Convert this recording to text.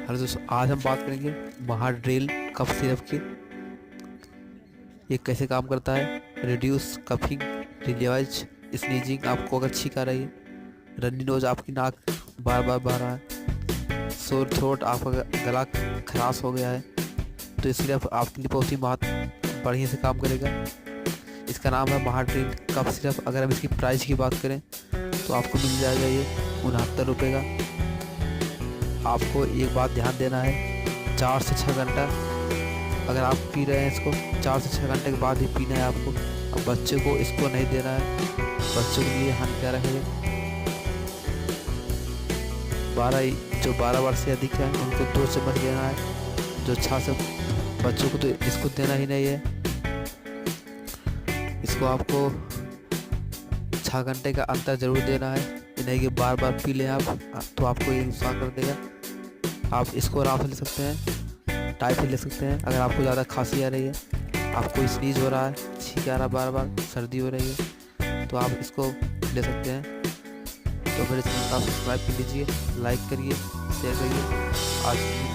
Hello दोस्तों, आज हम बात करेंगे महाड्रेल कफ सिरप की। ये कैसे काम करता है। रिड्यूस कफिंग, रिलीवाइज स्नीजिंग, आपको अगर छींक आ रही है, रन्नी नोज, आपकी नाक बार बार बह रहा है, सोर थ्रोट, आपका गला खराश हो गया है, तो इसलिए आपके लिए बहुत ही बढ़िया से काम करेगा। इसका नाम है महाड्रेल कफ सिरप। अगर हम इसकी प्राइस की बात करें तो आपको मिल जाएगा ये 69 रुपये का। आपको एक बात ध्यान देना है, 4 से 6 घंटा अगर आप पी रहे हैं इसको, 4 से 6 घंटे के बाद ही पीना है आपको। अब बच्चे को इसको नहीं देना है, बच्चों के लिए हानिकारक है। 12 वर्ष से अधिक है उनको 2 चम्मच देना है। जो 6 से बच्चों को तो इसको देना ही नहीं है। इसको आपको 6 घंटे का अंतर जरूर देना है, ये नहीं कि बार बार पी लें आप, तो आपको ये नुकसान कर देगा। आप इसको आराम से ले सकते हैं, टाइप से ले सकते हैं। अगर आपको ज़्यादा खांसी आ रही है, आपको स्नीज हो रहा है, छींक आ रहा बार बार, सर्दी हो रही है, तो आप इसको ले सकते हैं। तो मेरे चैनल को आप सब्सक्राइब कर लीजिए, लाइक करिए, शेयर करिए। आज